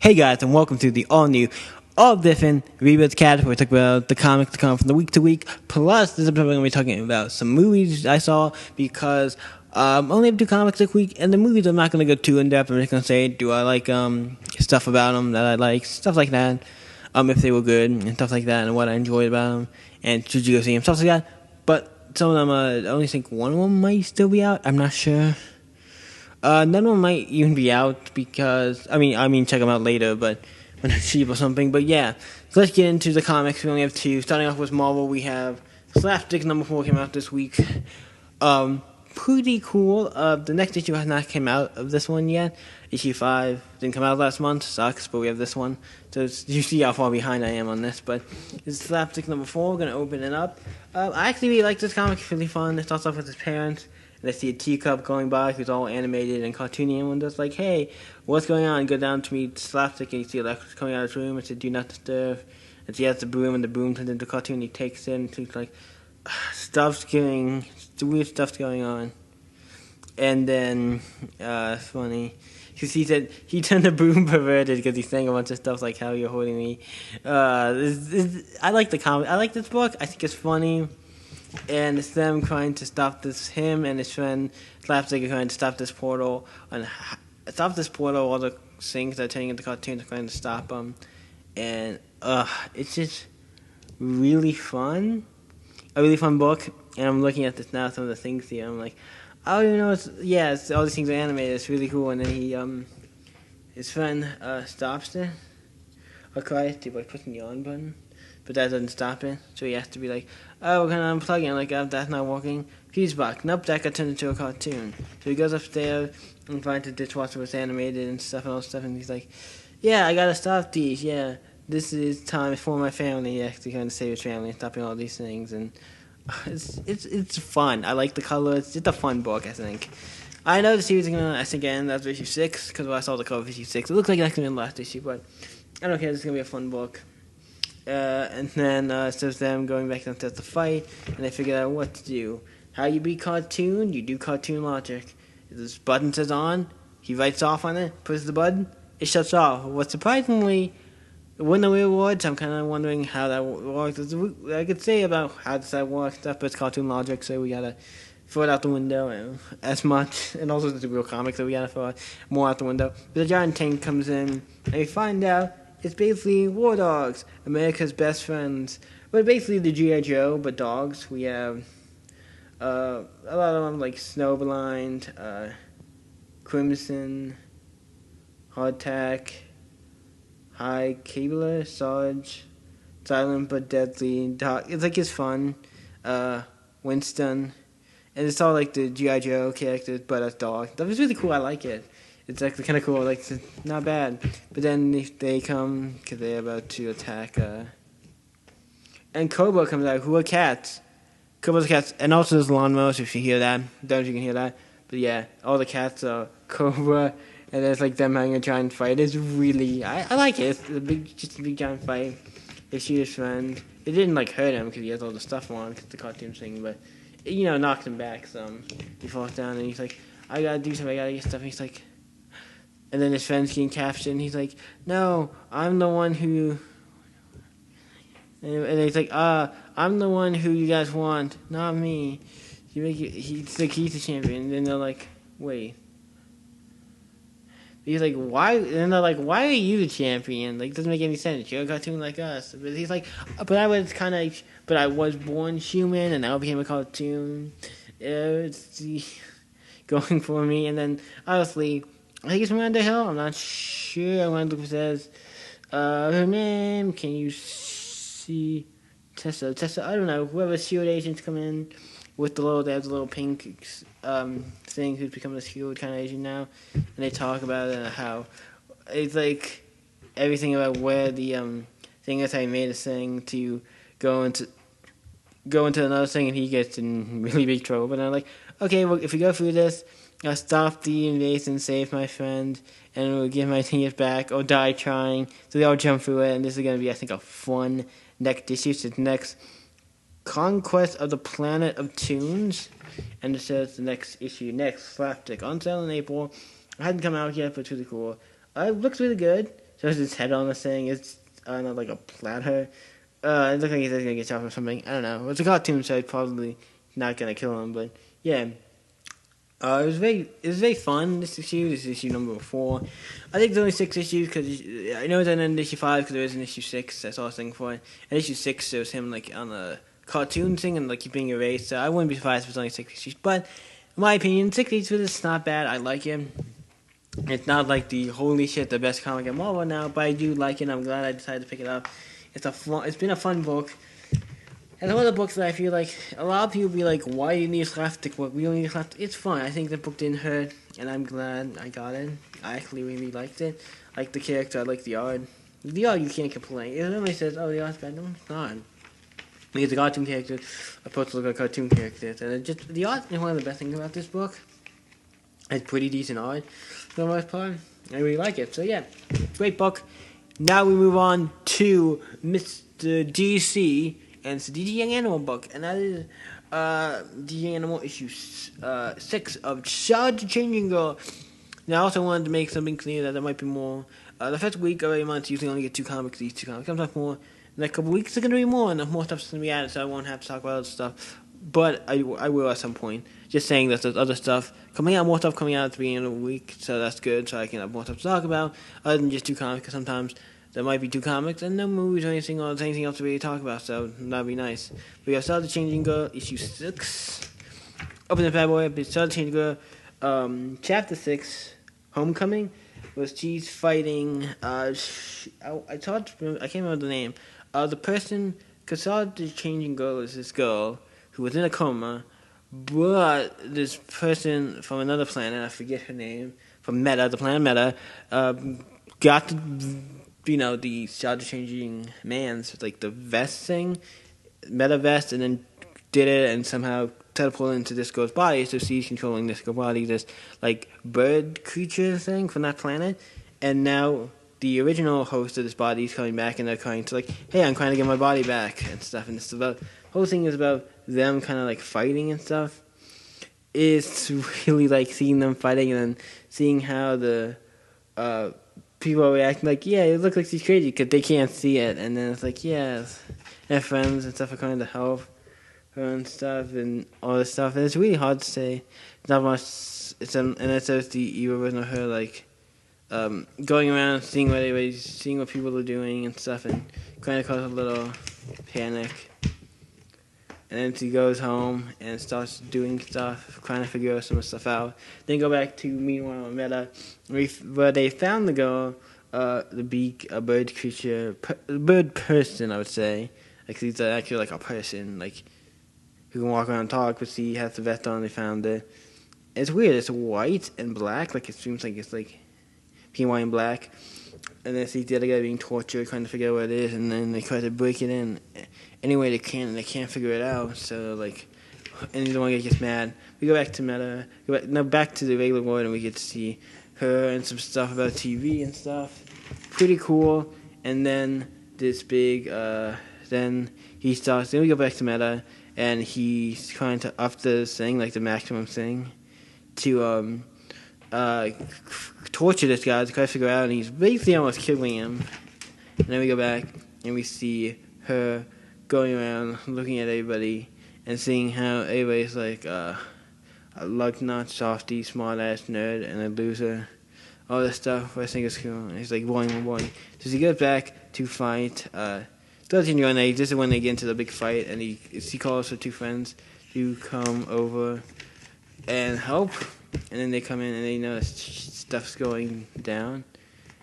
Hey guys, and welcome to the all-new, all-different rebirthcast, where we talk about the comics that come from the week to week. Plus, this episode we're going to be talking about some movies I saw because I only have two comics this week, and the movies I'm not going to go too in depth. I'm just going to say, do I like stuff about them that I like, stuff like that, if they were good and stuff like that, and what I enjoyed about them, and should you go see them, stuff like that. But some of them, I only think one of them might still be out. I'm not sure. None of them might even be out because I mean, check them out later, but when it's cheap or something. But yeah, so let's get into the comics. We only have two. Starting off with Marvel, we have Slapstick number 4 came out this week. Pretty cool. The next issue has not come out of this one yet. Issue 5 didn't come out last month. Sucks, but we have this one. So you see how far behind I am on this. But this is Slapstick number 4. We're gonna open it up. I actually really like this comic. It's really fun. It starts off with his parents. And I see a teacup going by who's all animated and cartoony, and one just like, hey, what's going on? Go down to meet Slapstick, and you see Alexis coming out of his room and said, do not disturb. And so he has the broom, and the broom turns into a cartoon, and he takes it, and he's like, weird stuff's going on. And then, it's funny, because he said he turned the broom perverted because he's saying a bunch of stuff like, how you're holding me. I like the comic. I like this book. I think it's funny. And it's them trying to stop this, him and his friend Slapstick are trying to stop this portal, and all the things that are turning into cartoons are trying to stop them. And, it's just really fun. A really fun book. And I'm looking at this now, some of the things here, I'm like, I don't even know, it's all these things are animated, it's really cool. And then his friend, stops it. Okay, by pushing the on button. But that doesn't stop it, so he has to be like, oh, we're going to unplug it. I'm like, that's not working. Fuse box. Nope, that got turned into a cartoon. So he goes upstairs and finds the dishwasher was animated and stuff and all stuff, and he's like, yeah, I got to stop these, yeah. This is time for my family. He actually kind of save his family and stopping all these things, and it's fun. I like the color. It's just a fun book, I think. I know the series is going to, I think, end after issue 6, because when I saw the cover of issue 6, it looks like it's going to be the last issue, but I don't care. This is going to be a fun book. And then it says them going back downstairs to fight, and they figure out what to do. How you beat cartoon? You do cartoon logic. If this button says on, he writes off on it, pushes the button, it shuts off. What surprisingly, it won the rewards. I'm kind of wondering how that works. I could say about how does that work, stuff, but it's cartoon logic, so we gotta throw it out the window as much. And also it's a real comic, so we gotta throw it more out the window. But the giant tank comes in, and we find out it's basically war dogs, America's best friends. But basically the G.I. Joe, but dogs. We have a lot of them like Snowblind, Crimson, Hardtack, High Cabler, Sarge, Silent but Deadly, Doc. It's fun. Winston. And it's all like the G.I. Joe characters, but as dogs. That was really cool. I like it. It's actually kind of cool, like, it's not bad. But then they come, because they're about to attack, and Cobra comes out, who are cats. Cobra's cats, and also there's lawnmowers, if you hear that. Don't know if you can hear that. But yeah, all the cats are Cobra, and there's like them having a giant fight. It's really, I like it. It's just a big giant fight. They shoot his friend. It didn't, like, hurt him, because he has all the stuff on, because the cartoon thing, but, knocks him back some. He falls down, and he's like, I gotta do something, I gotta get stuff, and he's like, and then his friend's getting captured, and he's like, no, I'm the one who... And he's like, I'm the one who you guys want, not me. He's like, he's the champion. And then they're like, wait. He's like, why? And they're like, why are you the champion? Like, it doesn't make any sense. You're a cartoon like us. But he's like, but I was born human, and now I became a cartoon. It's going for me. And then, honestly... I think it's Miranda Hill. I'm not sure. I want to look if it says her name. Can you see Tessa? I don't know. Whoever SHIELD agents come in with they have the little pink thing who's becoming a SHIELD kind of agent now, and they talk about how it's like everything about where the thing is. I made a thing to go into another thing, and he gets in really big trouble. But I'm like, okay, well, if we go through this. I'll stop the invasion, save my friend, and we'll give my things back, or die trying. So they all jump through it, and this is going to be, I think, a fun next issue. So it's next Conquest of the Planet of Toons, and it says the next issue, next Slapstick, on sale in April. It hasn't come out yet, but it's really cool. It looks really good. shows his head on the thing. It's not like a platter. It looks like he's gonna get shot or something. I don't know. It's a cartoon, so it's probably not gonna kill him. But yeah, it was very fun. This issue, number 4. I think there's only 6 issues because I know it's in issue 5 because there is an issue 6. That's all I was thinking for. And issue 6 shows him like on a cartoon thing and like being erased. So I wouldn't be surprised if it's only 6 issues. But in my opinion, 6 issues is not bad. I like it. It's not like the holy shit the best comic at Marvel now, but I do like it. I'm glad I decided to pick it up. It's been a fun book. And some other books that I feel like a lot of people be like, why do you need a slapstick book? We don't need a slapstick. It's fun. I think the book didn't hurt, and I'm glad I got it. I actually really liked it. I like the character. I like the art. The art you can't complain. If somebody says, "Oh, the art's bad," no, it's not. Because the cartoon characters are supposed to look like cartoon characters, and the art is one of the best things about this book. It's pretty decent art for the most part. I really like it. So yeah, great book. Now we move on to Mr. DC. And it's the DC Young Animal book, and that is DC Young Animal issue 6 of Charge the Changing Girl. Now, I also wanted to make something clear that there might be more. The first week of every month, usually only get 2 comics, these 2 comics. Sometimes more. In a couple weeks, there's going to be more, and more stuff's going to be added, so I won't have to talk about other stuff. But I will at some point. Just saying that there's other stuff coming out, more stuff coming out at the beginning of the week, so that's good, so I can have more stuff to talk about, other than just 2 comics, because sometimes there might be 2 comics and no movies or anything else to really talk about, so that'd be nice. We got Charge the Changing Girl, issue 6. Open in February, but Charge the Changing Girl, chapter 6, Homecoming, was she's fighting, I can't remember the name. The person, because Charge the Changing Girl is this girl who was in a coma, but this person from another planet, I forget her name, from Meta, the planet Meta, got the Charge Changing Man's, like the vest thing, Meta vest, and then did it and somehow teleported into this girl's body, so she's controlling this girl's body, this like bird creature thing from that planet, and now the original host of this body is coming back and they're trying to like, hey, I'm trying to get my body back and stuff, and it's about, the whole thing is about them kind of like fighting and stuff. It's really like seeing them fighting and then seeing how the people are reacting like, yeah, it looks like she's crazy because they can't see it, and then it's like, yeah, their friends and stuff are trying to help her and stuff and all this stuff, and it's really hard to say. Not much. And it says the evil version of her like going around seeing what people are doing and stuff, and kind of cause a little panic. And then she goes home and starts doing stuff, trying to figure some of the stuff out. Then go back to meanwhile Meta, where they found the girl, a bird creature, bird person, I would say. Like she's actually like a person, like who can walk around and talk, but she has the vest on. They found it. It's weird. It's white and black. Like it seems like it's like pink, white, and black. And then see the other guy being tortured, trying to figure out what it is, and then they try to break it in any way they can, and they can't figure it out. So like, and the one guy gets mad. We go back to Meta, back to the regular world, and we get to see her and some stuff about TV and stuff. Pretty cool. And then this big, then we go back to Meta, and he's trying to up the thing, like the maximum thing, to torture this guy to try to figure out, and he's basically almost killing him. And then we go back and we see her going around looking at everybody and seeing how everybody's like a lug-nut, softy, smart-ass nerd and a loser. All this stuff, I think is cool. And he's like, boing. So he goes back to fight. This is when they get into the big fight, and he calls for 2 friends to come over and help. And then they come in and they notice stuff's going down.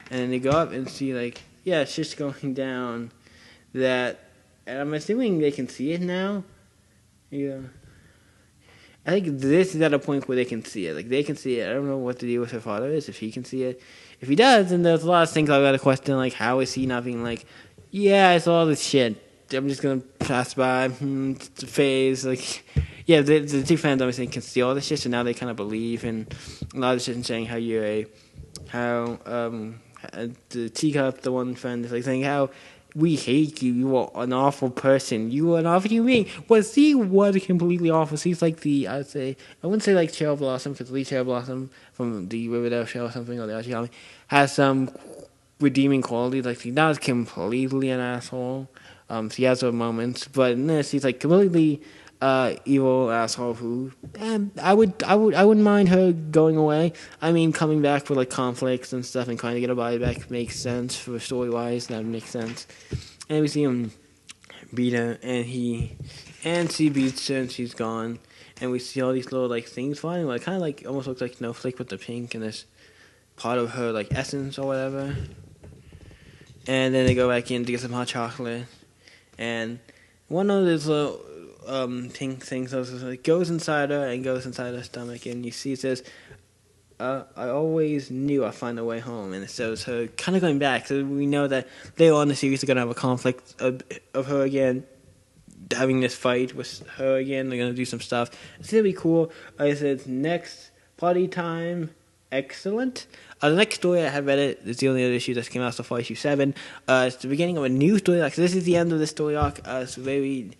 And then they go up and see, like, yeah, shit's going down. And I'm assuming they can see it now. Yeah. I think this is at a point where they can see it. Like, they can see it. I don't know what the deal with her father is, if he can see it. If he does, then there's a lot of things I've got to question, like, how is he not being like, yeah, I saw this shit. I'm just going to pass by. It's a phase. Like, yeah, the 2 fans obviously can see all this shit, so now they kind of believe in a lot of shit and saying the teacup, the one friend, is like saying how we hate you. You are an awful person. You are an awful human being. Well, she was completely awful. She's like I wouldn't say like Cherry Blossom, because Lee Cherry Blossom from the Riverdale show or something, or the Archie Comic, has some redeeming qualities. Like he's not completely an asshole. He has her moments, but in this he's like completely evil asshole who I wouldn't mind her going away. I mean, coming back for like conflicts and stuff and trying to get her body back makes sense for story wise. That makes sense. And we see him beat her, and she beats her, and she's gone. And we see all these little like things flying, like kind of like almost looks like Snowflake with the pink and this part of her like essence or whatever. And then they go back in to get some hot chocolate, and one of those little pink things like goes inside her and goes inside her stomach, and you see it says, "I always knew I'd find a way home," and it shows her kind of going back. So we know that later on in the series they're gonna have a conflict of her again, having this fight with her again. They're gonna do some stuff. It's gonna be cool. Like I said, next party time. Excellent. The next story I have read it. It's the only other issue that came out so far, issue 7. It's the beginning of a new story arc. So this is the end of the story arc. It's very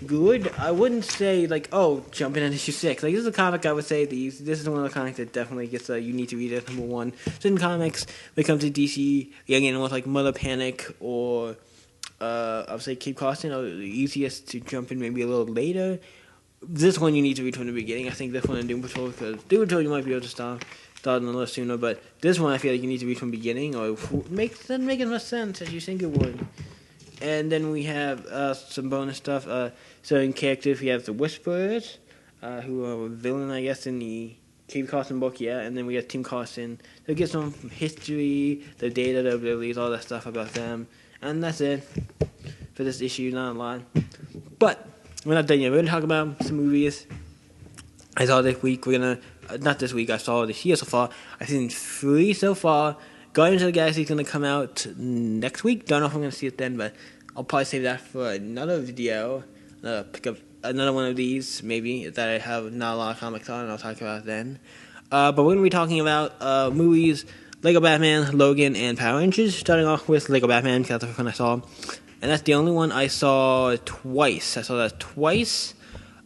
good. I wouldn't say like, oh, jumping into issue 6. Like this is a comic I would say this is one of the comics that definitely gets you need to read it number 1. Certain comics when it comes to DC, Young Animals like Mother Panic or I would say Cape Costin are the easiest to jump in maybe a little later. This one you need to read from the beginning. I think this one and Doom Patrol, because Doom Patrol you might be able to start a little sooner, but this one I feel like you need to read from the beginning, or doesn't make as much sense as you think it would. And then we have some bonus stuff. So in characters we have the Whisperers, who are a villain, I guess, in the Cape Costin book, yeah. And then we have Team Costin. So get some history, the data, the abilities, all that stuff about them. And that's it for this issue. Not a lot, but we're not done yet. We're gonna talk about some movies I saw this week. We're gonna not this week. I saw this year so far. I've seen 3 so far. Guardians of the Galaxy is gonna come out next week. Don't know if I'm gonna see it then, but I'll probably save that for another video. Pick up another one of these maybe that I have not a lot of comics on, and I'll talk about it then. But we're gonna be talking about movies: Lego Batman, Logan, and Power Rangers. Starting off with Lego Batman, because that's the first one I saw. And that's the only one I saw twice. I saw that twice.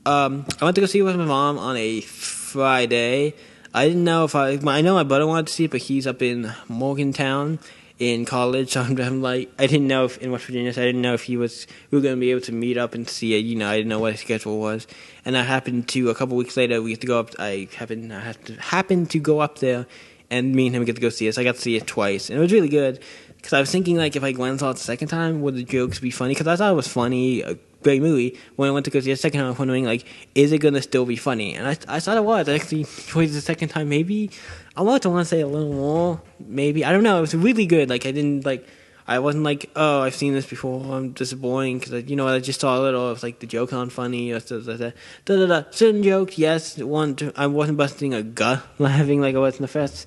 I went to go see it with my mom on a Friday. I didn't know if I know my brother wanted to see it, but he's up in Morgantown in college. So I'm like, I didn't know if in West Virginia, so I didn't know if we were going to be able to meet up and see it. You know, I didn't know what his schedule was. And I happened to, a couple weeks later, we had to go up, I happened to go up there, and me and him get to go see it. So I got to see it twice. And it was really good. Because I was thinking, like, if I went and saw it the second time, would the jokes be funny? Because I thought it was funny, a great movie. When I went to go see it the second time, I was wondering, like, is it going to still be funny? And I thought it was. I actually enjoyed it the second time, maybe. I want to say a little more, maybe. I don't know. It was really good. Like, I wasn't like, oh, I've seen this before. I'm disappointing. Because, I just saw a little. It was like, the joke aren't funny. Or stuff like that. Certain jokes, yes. I wasn't busting a gut laughing like I was in the first.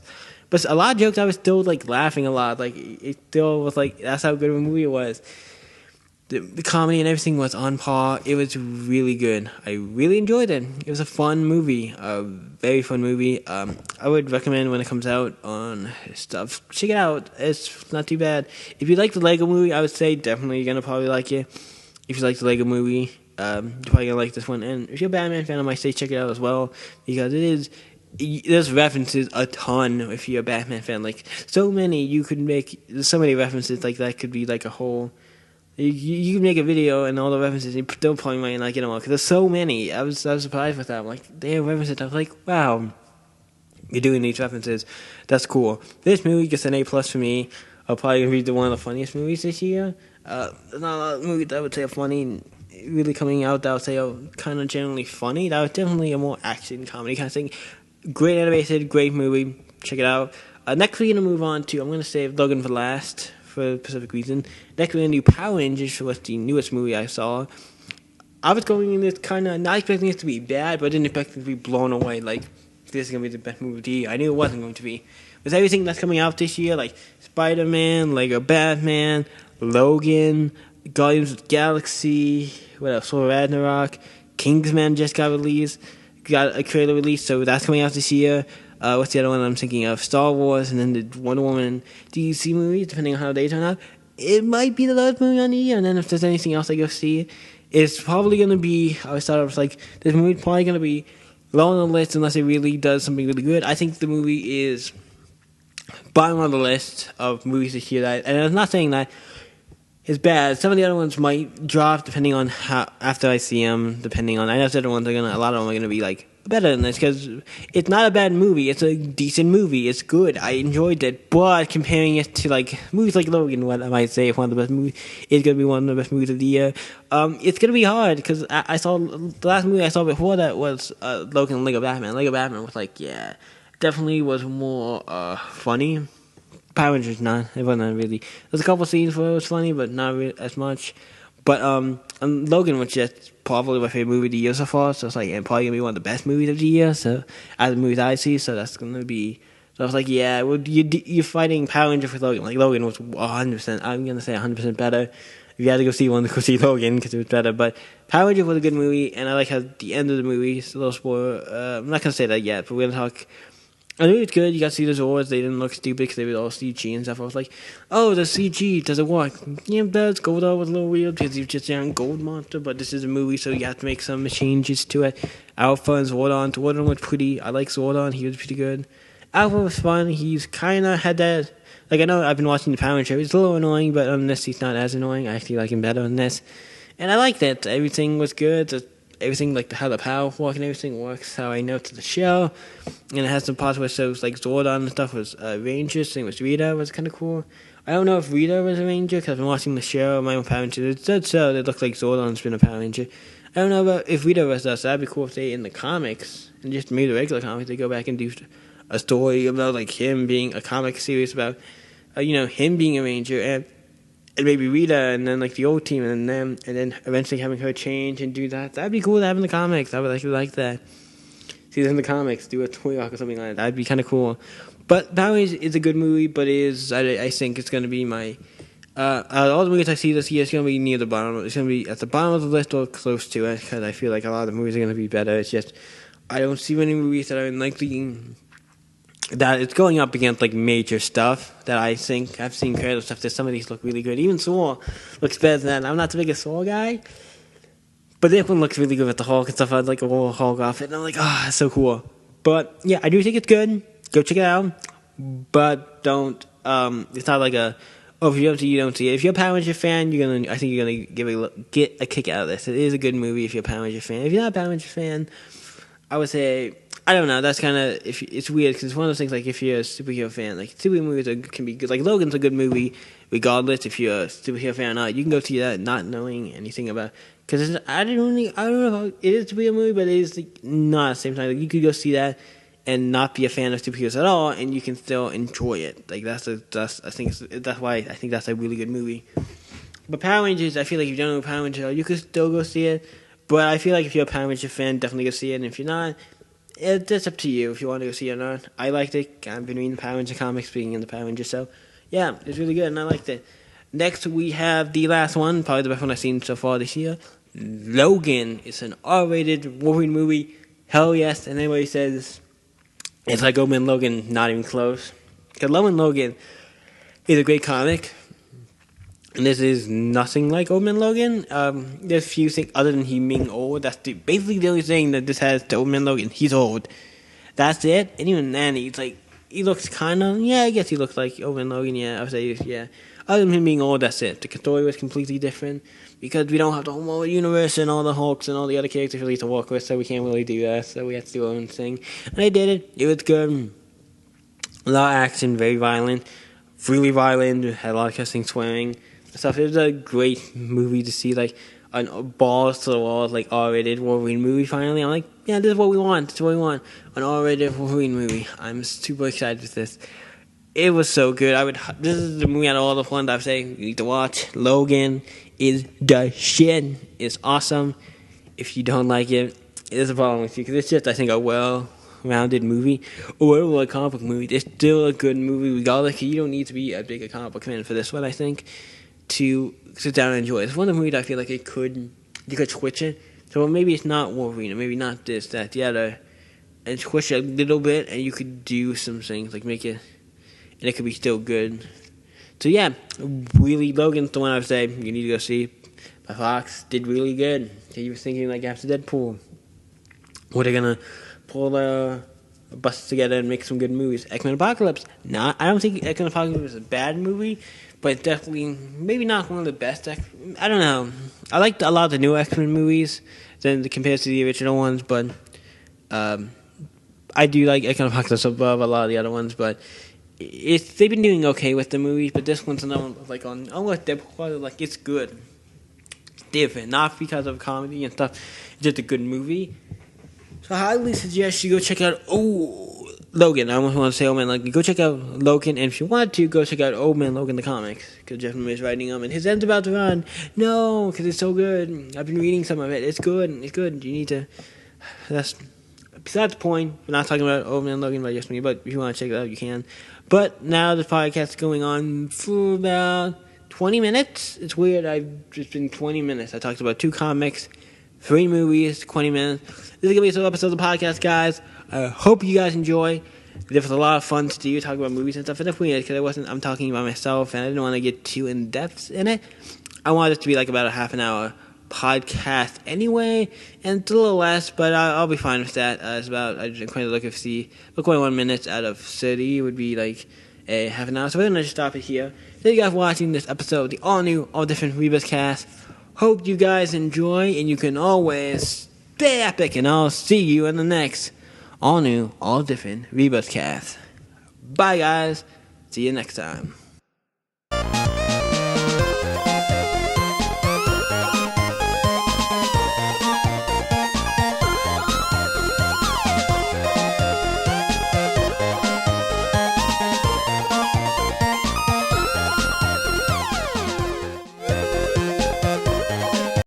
But a lot of jokes, I was still, like, laughing a lot. Like, it still was, like, that's how good of a movie it was. The comedy and everything was on par. It was really good. I really enjoyed it. It was a fun movie. A very fun movie. I would recommend when it comes out on stuff. Check it out. It's not too bad. If you like the Lego movie, I would say definitely you're going to probably like it. If you like the Lego movie, you're probably going to like this one. And if you're a Batman fan, I might say check it out as well. Because there's references a ton if you're a Batman fan. Like, so many you could make. There's so many references, like, that could be, like, a whole. You could make a video and all the references, and you still probably might not get them all. Because there's so many. I was surprised with that. I'm like, they have references. I was like, wow. You're doing these references. That's cool. This movie gets an A+ for me. I'll probably read one of the funniest movies this year. There's not a lot of movies that I would say are funny. Really coming out that I would say are kind of generally funny. That was definitely a more action comedy kind of thing. Great animated, great movie. Check it out. Next we're going to move on to, I'm going to save Logan for last for a specific reason. Next we're going to do Power Rangers, which was the newest movie I saw. I was going in this kind of, not expecting it to be bad, but I didn't expect it to be blown away. Like, this is going to be the best movie of the year. I knew it wasn't going to be. With everything that's coming out this year, like Spider-Man, Lego Batman, Logan, Guardians of the Galaxy, what else, Thor Ragnarok, Kingsman just got released. Got a trailer release, so that's coming out this year. What's the other one I'm thinking of? Star Wars, and then the Wonder Woman DC movies, depending on how they turn out. It might be the last movie on the year, and then if there's anything else I go see, it's probably going to be, I started off like, this movie's probably going to be low on the list unless it really does something really good. I think the movie is bottom of the list of movies this year. And I'm not saying that it's bad. Some of the other ones might drop depending on how after I see them. Depending on, I know certain ones are a lot of them are gonna be like better than this because it's not a bad movie. It's a decent movie. It's good. I enjoyed it. But comparing it to like movies like Logan, what I might say if one of the best movies is gonna be one of the best movies of the year, it's gonna be hard because I saw the last movie I saw before that was Logan and Lego Batman. Lego Batman was like definitely was more funny. Power Rangers not. It wasn't really. There's a couple scenes where it was funny, but not really as much. But and Logan was just probably my favorite movie of the year so far. So it's like probably gonna be one of the best movies of the year. So out of the movies I see, so that's gonna be. So I was like, yeah, well, you're fighting Power Rangers with Logan. Like Logan was 100%. I'm gonna say 100% better. If you had to go see one, go see Logan because it was better. But Power Rangers was a good movie, and I like how the end of the movie. It's a little spoiler. I'm not gonna say that yet, but we're gonna talk. I knew it's good. You got to see the Zords. They didn't look stupid because they were all CG and stuff. I was like, oh, the CG, does it work? Yeah, it does. Goldar was a little weird because he was just a young gold monster, but this is a movie, so you have to make some changes to it. Alpha and Zordon. Zordon was pretty. I like Zordon. He was pretty good. Alpha was fun. He's kind of had that. Like, I know I've been watching the Power Rangers. It's a little annoying, but on this, he's not as annoying. I actually like him better on this. And I like that. Everything was good. Everything, like how the power walk and everything works, how I know to the show. And it has some parts where it shows like Zordon and stuff was Rangers. Same with Rita was kind of cool. I don't know if Rita was a Ranger because I've been watching the show. My own Power Ranger. It said so. It looks like Zordon's been a Power Ranger. I don't know about if Rita was us. That'd be cool if they in the comics and just made the regular comics. They go back and do a story about like him being a comic series about him being a Ranger and maybe Rita and then like the old team and them and then eventually having her change and do that. That'd be cool to have in the comics. I would actually like that. See this in the comics, do a toy arc or something like that. That'd be kind of cool. But Power Rangers is a good movie, but I think it's going to be my all the movies I see this year, it's going to be near the bottom. It's going to be at the bottom of the list or close to it because I feel like a lot of the movies are going to be better. It's just I don't see many movies that are likely that it's going up against like major stuff that I think I've seen creative stuff that some of these look really good. Even Saw looks better than that. I'm not the biggest Saw guy, but this one looks really good with the Hulk and stuff. I like a whole Hulk outfit, and I'm like, it's so cool. But yeah, I do think it's good. Go check it out, but don't. It's not like if you don't see it, you don't see it. If you're a Power Ranger fan, I think you're gonna get a kick out of this. It is a good movie if you're a Power Ranger fan. If you're not a Power Ranger fan, I would say. I don't know. That's kind of it's weird because it's one of those things. Like if you're a superhero fan, like superhero movies can be good. Like Logan's a good movie, regardless if you're a superhero fan or not. You can go see that not knowing anything about. Because I don't know if it is a superhero movie, but it is like, not at the same time. Like you could go see that and not be a fan of superheroes at all, and you can still enjoy it. Like that's why I think that's a really good movie. But Power Rangers, I feel like if you don't know Power Rangers, you could still go see it. But I feel like if you're a Power Ranger fan, definitely go see it. And if you're not, it's up to you if you want to go see it or not. I liked it. I've been reading the Power Ranger comics, being in the Power Ranger, so yeah, it's really good, and I liked it. Next, we have the last one, probably the best one I've seen so far this year. Logan. It's an R-rated Wolverine movie. Hell yes. And anybody says it's like Old Man Logan, not even close. Because Old Man Logan is a great comic. And this is nothing like Old Man Logan. There's few things other than him being old. That's basically the only thing that this has to Old Man Logan. He's old. That's it. And even then, he looks kind of, I guess he looks like Old Man Logan, I would say, yeah. Other than him being old, that's it. The story was completely different because we don't have the whole universe and all the Hulks and all the other characters really to work with, so we can't really do that. So we had to do our own thing. And I did it. It was good. A lot of action, very violent. Really violent. Had a lot of cussing, swearing. Stuff. It was a great movie to see, like, an balls to the walls, like, R-rated Wolverine movie finally. I'm like, yeah, this is what we want. This is what we want. An R-rated Wolverine movie. I'm super excited with this. It was so good. This is the movie out of all the ones I've said you need to watch. Logan is the shit. It's awesome. If you don't like it, it is a problem with you. Because it's just, I think, a well-rounded movie. Or a comic book movie. It's still a good movie regardless. You don't need to be a big comic book fan for this one, I think, to sit down and enjoy it. It's one of the movies I feel like you could switch it. So maybe it's not Wolverine, or maybe not this, that, the other. And switch it a little bit, and you could do some things, like make it, and it could be still good. So yeah, really, Logan's the one I would say you need to go see. But Fox did really good. He was thinking like after Deadpool, were they gonna pull bust together and make some good movies. X-Men Apocalypse, I don't think X-Men Apocalypse is a bad movie, but it's definitely maybe not one of the best. I don't know. I liked a lot of the new X-Men movies compared to the original ones, but I do like X-Men Apocalypse above a lot of the other ones. But they've been doing okay with the movies, but this one's another one like on almost Deadpool. Like it's good, it's different, not because of comedy and stuff. It's just a good movie. So I highly suggest you go check out Logan. I almost want to say Old Man Logan. Go check out Logan, and if you want to, go check out Old Man Logan the comics, because Jeff Lemire is writing them, and his end's about to run. No, because it's so good. I've been reading some of it. It's good. It's good. You need to. That's besides the point. We're not talking about Old Man Logan by Jeff Lemire, but if you want to check it out, you can. But now this podcast is going on for about 20 minutes. It's weird. I've just been 20 minutes. I talked about 2 comics, 3 movies, 20 minutes. This is going to be a episode of the podcast, guys. I hope you guys enjoy. There was a lot of fun to do, talk about movies and stuff. And it's weird because I'm talking about myself and I didn't want to get too in-depth in it. I wanted it to be like about a half an hour podcast anyway. And it's a little less, but I'll be fine with that. I'm going to look if 21 minutes out of 30 would be like a half an hour. So we're going to just stop it here. Thank you guys for watching this episode of the all-new, all-different rebirthcast. Hope you guys enjoy, and you can always stay epic, and I'll see you in the next all new, all different rebirthcast. Bye, guys. See you next time.